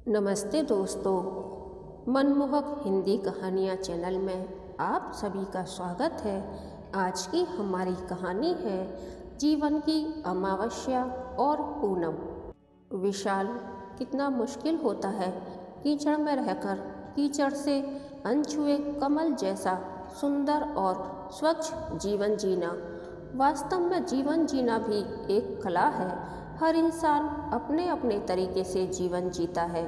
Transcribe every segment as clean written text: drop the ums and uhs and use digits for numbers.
नमस्ते दोस्तों, मनमोहक हिंदी कहानियाँ चैनल में आप सभी का स्वागत है। आज की हमारी कहानी है जीवन की अमावस्या और पूनम। विशाल, कितना मुश्किल होता है कीचड़ में रहकर कीचड़ से अनछुए कमल जैसा सुंदर और स्वच्छ जीवन जीना। वास्तव में जीवन जीना भी एक कला है। हर इंसान अपने अपने तरीके से जीवन जीता है,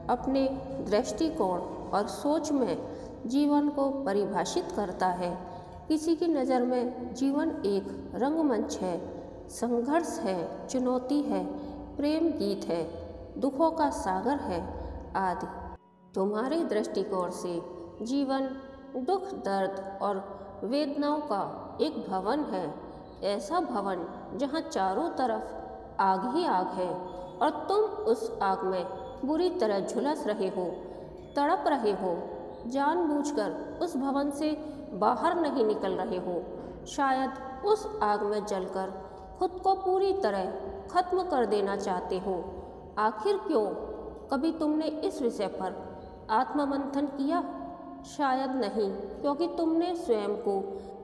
अपने दृष्टिकोण और सोच में जीवन को परिभाषित करता है। किसी की नज़र में जीवन एक रंगमंच है, संघर्ष है, चुनौती है, प्रेम गीत है, दुखों का सागर है आदि। तुम्हारे दृष्टिकोण से जीवन दुख, दर्द और वेदनाओं का एक भवन है, ऐसा भवन जहाँ चारों तरफ आग ही आग है और तुम उस आग में बुरी तरह झुलस रहे हो, तड़प रहे हो, जानबूझकर उस भवन से बाहर नहीं निकल रहे हो। शायद उस आग में जलकर खुद को पूरी तरह खत्म कर देना चाहते हो। आखिर क्यों? कभी तुमने इस विषय पर आत्ममंथन किया? शायद नहीं, क्योंकि तुमने स्वयं को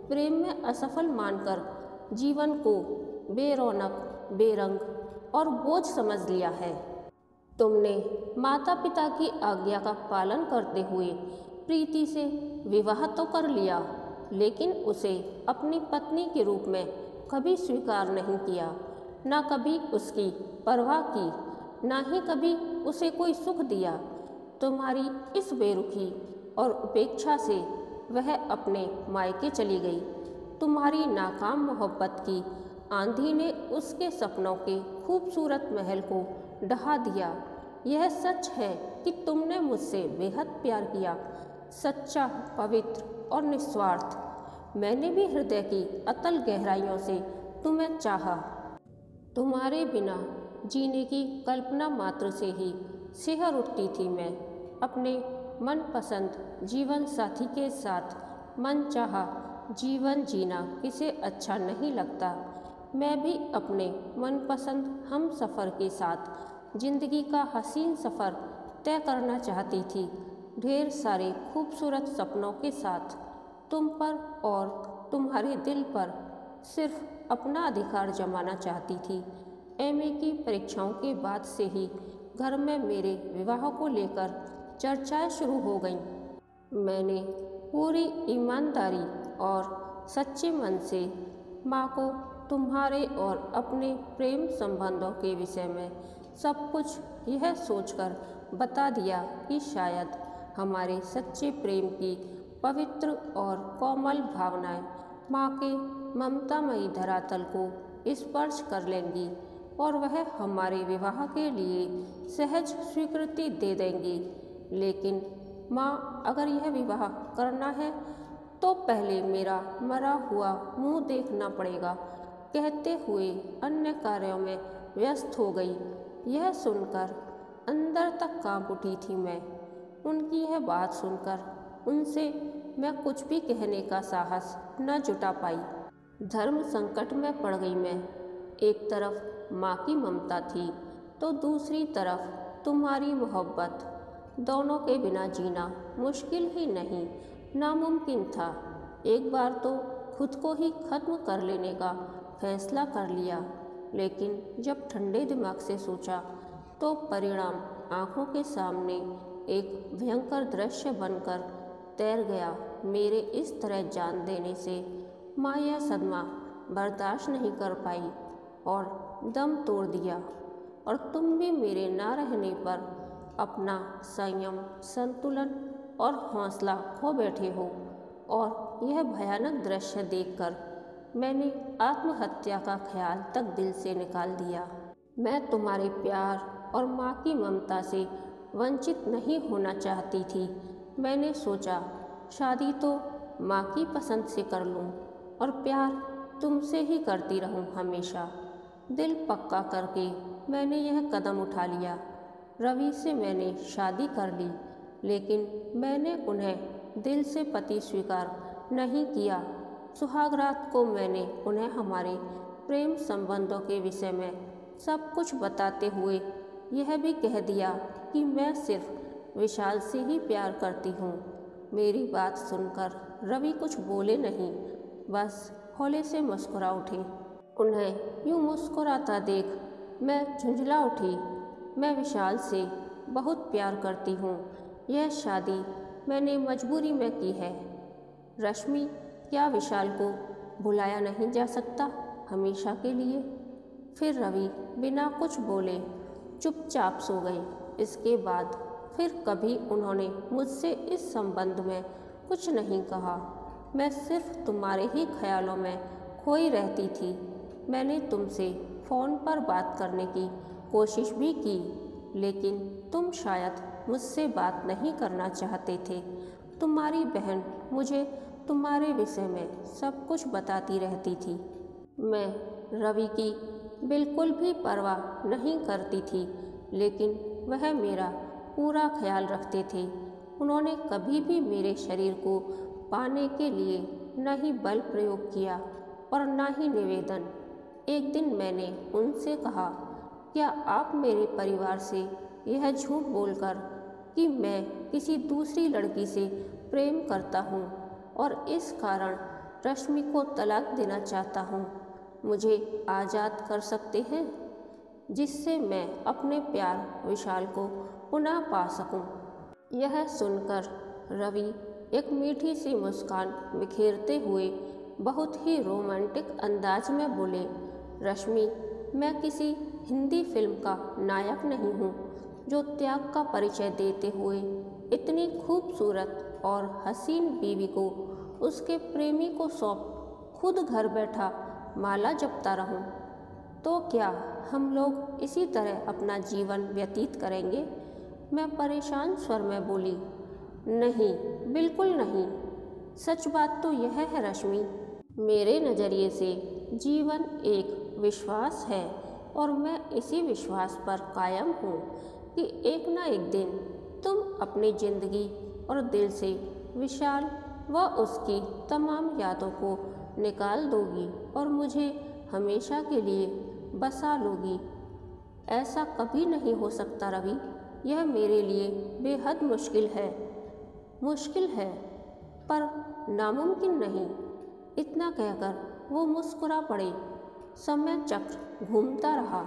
प्रेम में असफल मानकर जीवन को बेरौनक, बेरंग और बोझ समझ लिया है। तुमने माता पिता की आज्ञा का पालन करते हुए प्रीति से विवाह तो कर लिया, लेकिन उसे अपनी पत्नी के रूप में कभी स्वीकार नहीं किया, ना कभी उसकी परवाह की, ना ही कभी उसे कोई सुख दिया। तुम्हारी इस बेरुखी और उपेक्षा से वह अपने मायके चली गई। तुम्हारी नाकाम मोहब्बत की आंधी ने उसके सपनों के खूबसूरत महल को ढहा दिया। यह सच है कि तुमने मुझसे बेहद प्यार किया, सच्चा, पवित्र और निस्वार्थ। मैंने भी हृदय की अतल गहराइयों से तुम्हें चाहा। तुम्हारे बिना जीने की कल्पना मात्र से ही सिहर उठती थी मैं। अपने मनपसंद जीवन साथी के साथ मनचाहा जीवन जीना किसे अच्छा नहीं लगता। मैं भी अपने मनपसंद हम सफ़र के साथ ज़िंदगी का हसीन सफ़र तय करना चाहती थी, ढेर सारे खूबसूरत सपनों के साथ। तुम पर और तुम्हारे दिल पर सिर्फ अपना अधिकार जमाना चाहती थी। एमए की परीक्षाओं के बाद से ही घर में मेरे विवाह को लेकर चर्चाएं शुरू हो गईं। मैंने पूरी ईमानदारी और सच्चे मन से माँ को तुम्हारे और अपने प्रेम संबंधों के विषय में सब कुछ यह सोचकर बता दिया कि शायद हमारे सच्चे प्रेम की पवित्र और कोमल भावनाएं माँ के ममतामयी धरातल को स्पर्श कर लेंगी और वह हमारे विवाह के लिए सहज स्वीकृति दे देंगी। लेकिन माँ, अगर यह विवाह करना है तो पहले मेरा मरा हुआ मुंह देखना पड़ेगा, कहते हुए अन्य कार्यों में व्यस्त हो गई। यह सुनकर अंदर तक कांप उठी थी मैं। उनकी यह बात सुनकर उनसे मैं कुछ भी कहने का साहस न जुटा पाई। धर्म संकट में पड़ गई मैं। एक तरफ माँ की ममता थी तो दूसरी तरफ तुम्हारी मोहब्बत। दोनों के बिना जीना मुश्किल ही नहीं, नामुमकिन था। एक बार तो खुद को ही खत्म कर लेने का फैसला कर लिया, लेकिन जब ठंडे दिमाग से सोचा तो परिणाम आंखों के सामने एक भयंकर दृश्य बनकर तैर गया। मेरे इस तरह जान देने से माँ यह सदमा बर्दाश्त नहीं कर पाई और दम तोड़ दिया, और तुम भी मेरे ना रहने पर अपना संयम, संतुलन और हौसला खो बैठे हो। और यह भयानक दृश्य देखकर मैंने आत्महत्या का ख्याल तक दिल से निकाल दिया। मैं तुम्हारे प्यार और माँ की ममता से वंचित नहीं होना चाहती थी। मैंने सोचा शादी तो माँ की पसंद से कर लूँ और प्यार तुमसे ही करती रहूँ हमेशा। दिल पक्का करके मैंने यह कदम उठा लिया। रवि से मैंने शादी कर ली, लेकिन मैंने उन्हें दिल से पति स्वीकार नहीं किया। सुहागरात को मैंने उन्हें हमारे प्रेम संबंधों के विषय में सब कुछ बताते हुए यह भी कह दिया कि मैं सिर्फ विशाल से ही प्यार करती हूँ। मेरी बात सुनकर रवि कुछ बोले नहीं, बस हौले से मुस्कुरा उठे। उन्हें यूँ मुस्कुराता देख मैं झुंझला उठी। मैं विशाल से बहुत प्यार करती हूँ। यह शादी मैंने मजबूरी में की है। रश्मि, क्या विशाल को भुलाया नहीं जा सकता हमेशा के लिए? फिर रवि बिना कुछ बोले चुपचाप सो गए। इसके बाद फिर कभी उन्होंने मुझसे इस संबंध में कुछ नहीं कहा। मैं सिर्फ तुम्हारे ही ख्यालों में खोई रहती थी। मैंने तुमसे फ़ोन पर बात करने की कोशिश भी की, लेकिन तुम शायद मुझसे बात नहीं करना चाहते थे। तुम्हारी बहन मुझे तुम्हारे विषय में सब कुछ बताती रहती थी। मैं रवि की बिल्कुल भी परवाह नहीं करती थी, लेकिन वह मेरा पूरा ख्याल रखते थे। उन्होंने कभी भी मेरे शरीर को पाने के लिए न ही बल प्रयोग किया और न ही निवेदन। एक दिन मैंने उनसे कहा, क्या आप मेरे परिवार से यह झूठ बोलकर कि मैं किसी दूसरी लड़की से प्रेम करता हूँ और इस कारण रश्मि को तलाक देना चाहता हूँ, मुझे आज़ाद कर सकते हैं, जिससे मैं अपने प्यार विशाल को पुनः पा सकूं? यह सुनकर रवि एक मीठी सी मुस्कान बिखेरते हुए बहुत ही रोमांटिक अंदाज में बोले, रश्मि, मैं किसी हिंदी फिल्म का नायक नहीं हूँ जो त्याग का परिचय देते हुए इतनी खूबसूरत और हसीन बीवी को उसके प्रेमी को सौंप खुद घर बैठा माला जपता रहूं। तो क्या हम लोग इसी तरह अपना जीवन व्यतीत करेंगे? मैं परेशान स्वर में बोली, नहीं, बिल्कुल नहीं। सच बात तो यह है रश्मि, मेरे नज़रिए से जीवन एक विश्वास है और मैं इसी विश्वास पर कायम हूँ कि एक ना एक दिन तुम अपनी ज़िंदगी और दिल से विशाल व उसकी तमाम यादों को निकाल दोगी और मुझे हमेशा के लिए बसा लोगी। ऐसा कभी नहीं हो सकता रवि, यह मेरे लिए बेहद मुश्किल है पर नामुमकिन नहीं। इतना कहकर वो मुस्कुरा पड़े। समय चक्र घूमता रहा।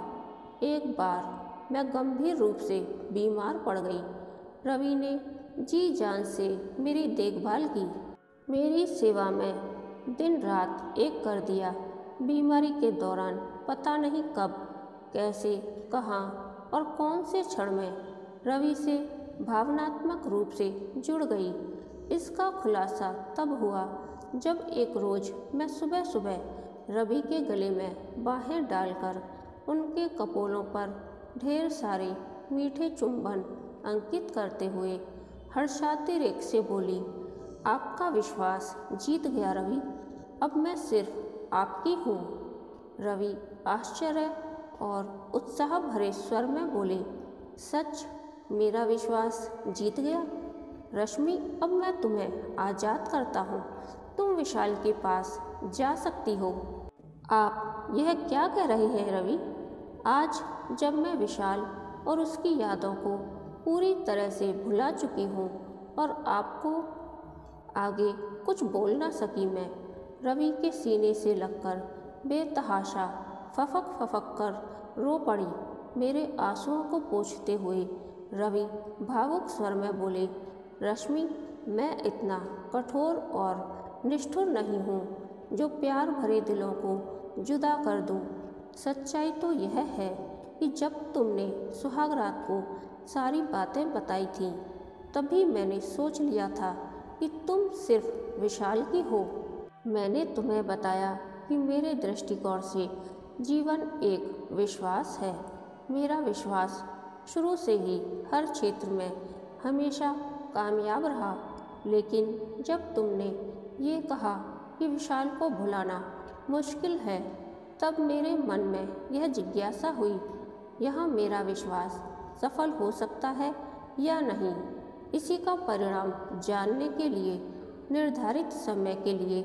एक बार मैं गंभीर रूप से बीमार पड़ गई। रवि ने जी जान से मेरी देखभाल की, मेरी सेवा में दिन रात एक कर दिया। बीमारी के दौरान पता नहीं कब, कैसे, कहाँ और कौन से क्षण में रवि से भावनात्मक रूप से जुड़ गई। इसका खुलासा तब हुआ जब एक रोज़ मैं सुबह सुबह रवि के गले में बाहें डालकर उनके कपोलों पर ढेर सारे मीठे चुंबन अंकित करते हुए हर्षाती रेख से बोली, आपका विश्वास जीत गया रवि, अब मैं सिर्फ आपकी हूँ। रवि आश्चर्य और उत्साह भरे स्वर में बोले, सच, मेरा विश्वास जीत गया? रश्मि, अब मैं तुम्हें आज़ाद करता हूँ। तुम विशाल के पास जा सकती हो। आप यह क्या कह रहे हैं रवि? आज जब मैं विशाल और उसकी यादों को पूरी तरह से भुला चुकी हूँ और आपको आगे कुछ बोल ना सकी, मैं रवि के सीने से लगकर बेतहाशा फफक कर रो पड़ी। मेरे आंसुओं को पोंछते हुए रवि भावुक स्वर में बोले, रश्मि, मैं इतना कठोर और निष्ठुर नहीं हूँ जो प्यार भरे दिलों को जुदा कर दूँ। सच्चाई तो यह है कि जब तुमने सुहाग रात को सारी बातें बताई थीं, तभी मैंने सोच लिया था कि तुम सिर्फ विशाल की हो। मैंने तुम्हें बताया कि मेरे दृष्टिकोण से जीवन एक विश्वास है। मेरा विश्वास शुरू से ही हर क्षेत्र में हमेशा कामयाब रहा, लेकिन जब तुमने ये कहा कि विशाल को भुलाना मुश्किल है, तब मेरे मन में यह जिज्ञासा हुई, यहाँ मेरा विश्वास सफल हो सकता है या नहीं। इसी का परिणाम जानने के लिए निर्धारित समय के लिए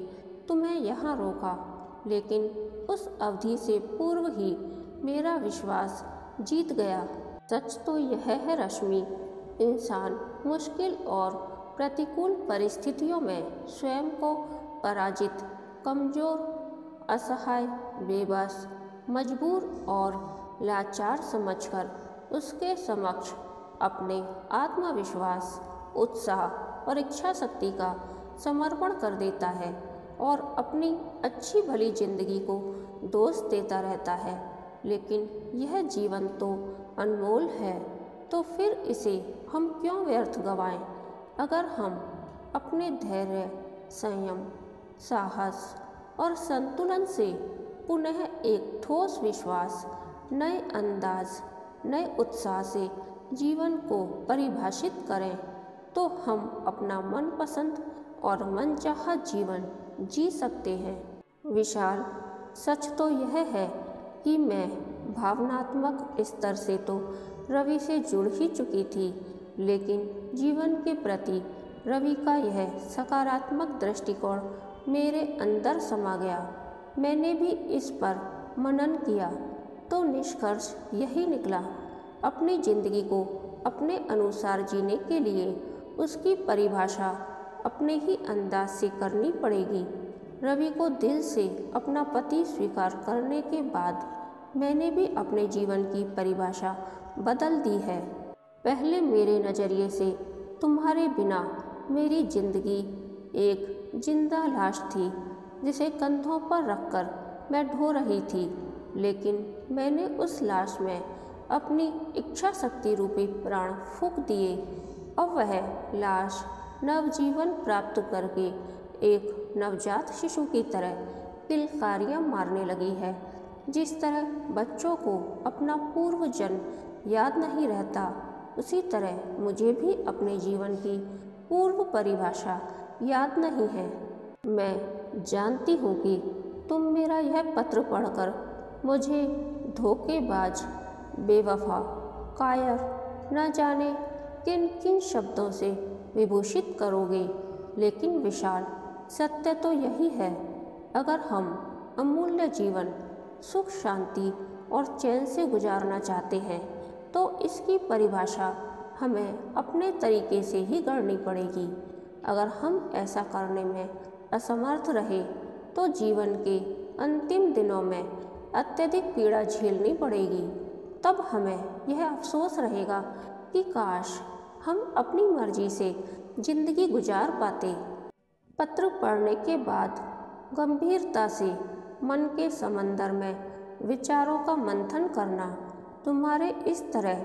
तुम्हें यहाँ रोका, लेकिन उस अवधि से पूर्व ही मेरा विश्वास जीत गया। सच तो यह है रश्मि, इंसान मुश्किल और प्रतिकूल परिस्थितियों में स्वयं को पराजित, कमजोर, असहाय, बेबस, मजबूर और लाचार समझकर उसके समक्ष अपने आत्मविश्वास, उत्साह और इच्छा शक्ति का समर्पण कर देता है और अपनी अच्छी भली जिंदगी को दोष देता रहता है। लेकिन यह जीवन तो अनमोल है, तो फिर इसे हम क्यों व्यर्थ गंवाएं? अगर हम अपने धैर्य, संयम, साहस और संतुलन से पुनः एक ठोस विश्वास, नए अंदाज, नए उत्साह से जीवन को परिभाषित करें, तो हम अपना मनपसंद और मनचाहा जीवन जी सकते हैं। विशाल, सच तो यह है कि मैं भावनात्मक स्तर से तो रवि से जुड़ ही चुकी थी, लेकिन जीवन के प्रति रवि का यह सकारात्मक दृष्टिकोण मेरे अंदर समा गया। मैंने भी इस पर मनन किया तो निष्कर्ष यही निकला, अपनी जिंदगी को अपने अनुसार जीने के लिए उसकी परिभाषा अपने ही अंदाज से करनी पड़ेगी। रवि को दिल से अपना पति स्वीकार करने के बाद मैंने भी अपने जीवन की परिभाषा बदल दी है। पहले मेरे नज़रिए से तुम्हारे बिना मेरी जिंदगी एक जिंदा लाश थी जिसे कंधों पर रखकर मैं ढो रही थी, लेकिन मैंने उस लाश में अपनी इच्छा शक्ति रूपी प्राण फूंक दिए। अब वह लाश नवजीवन प्राप्त करके एक नवजात शिशु की तरह किलकारियाँ मारने लगी है। जिस तरह बच्चों को अपना पूर्व जन्म याद नहीं रहता, उसी तरह मुझे भी अपने जीवन की पूर्व परिभाषा याद नहीं है। मैं जानती हूँ कि तुम मेरा यह पत्र पढ़कर मुझे धोखेबाज, बेवफा, कायर, न जाने किन किन शब्दों से विभूषित करोगे, लेकिन विशाल, सत्य तो यही है, अगर हम अमूल्य जीवन सुख, शांति और चैन से गुजारना चाहते हैं तो इसकी परिभाषा हमें अपने तरीके से ही गढ़नी पड़ेगी। अगर हम ऐसा करने में असमर्थ रहे तो जीवन के अंतिम दिनों में अत्यधिक पीड़ा झेलनी पड़ेगी। तब हमें यह अफसोस रहेगा कि काश हम अपनी मर्जी से जिंदगी गुजार पाते। पत्र पढ़ने के बाद गंभीरता से मन के समंदर में विचारों का मंथन करना, तुम्हारे इस तरह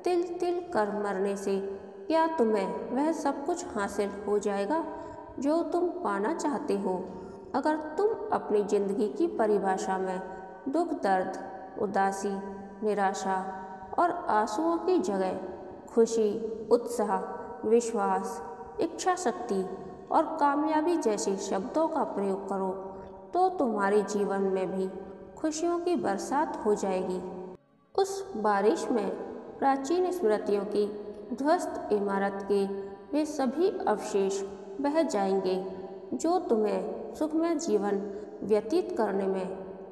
तिल तिल कर मरने से क्या तुम्हें वह सब कुछ हासिल हो जाएगा जो तुम पाना चाहते हो? अगर तुम अपनी जिंदगी की परिभाषा में दुख, दर्द, उदासी, निराशा और आंसुओं की जगह खुशी, उत्साह, विश्वास, इच्छा शक्ति और कामयाबी जैसे शब्दों का प्रयोग करो तो तुम्हारे जीवन में भी खुशियों की बरसात हो जाएगी। उस बारिश में प्राचीन स्मृतियों की ध्वस्त इमारत के वे सभी अवशेष बह जाएंगे जो तुम्हें सुखमय जीवन व्यतीत करने में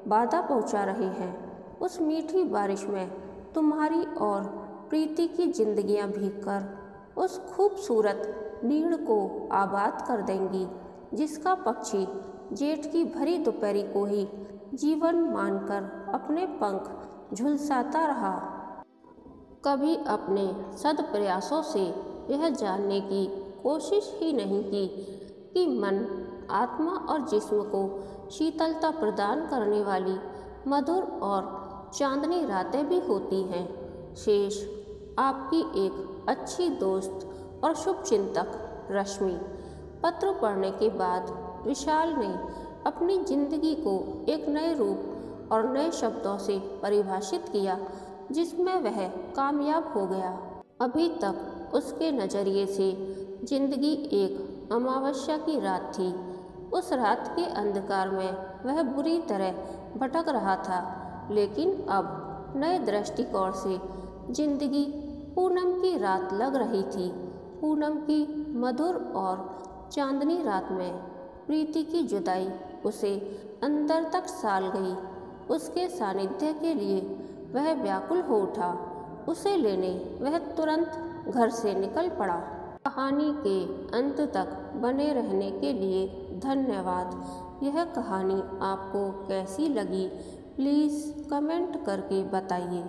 बाधा पहुंचा रहे हैं। उस मीठी बारिश में तुम्हारी और प्रीति की जिंदगियां भीगकर उस खूबसूरत नीड़ को आबाद कर देंगी जिसका पक्षी जेठ की भरी दोपहरी को ही जीवन मानकर अपने पंख झुलसाता रहा। कभी अपने सद प्रयासों से यह जानने की कोशिश ही नहीं की कि मन, आत्मा और जिस्म को शीतलता प्रदान करने वाली मधुर और चांदनी रातें भी होती हैं। शेष आपकी एक अच्छी दोस्त और शुभचिंतक रश्मि। पत्र पढ़ने के बाद विशाल ने अपनी जिंदगी को एक नए रूप और नए शब्दों से परिभाषित किया जिसमें वह कामयाब हो गया। अभी तक उसके नज़रिए से जिंदगी एक अमावस्या की रात थी। उस रात के अंधकार में वह बुरी तरह भटक रहा था, लेकिन अब नए दृष्टिकोण से जिंदगी पूनम की रात लग रही थी। पूनम की मधुर और चांदनी रात में प्रीति की जुदाई उसे अंदर तक साल गई। उसके सानिध्य के लिए वह व्याकुल हो उठा। उसे लेने वह तुरंत घर से निकल पड़ा। कहानी के अंत तक बने रहने के लिए धन्यवाद। यह कहानी आपको कैसी लगी प्लीज़ कमेंट करके बताइए।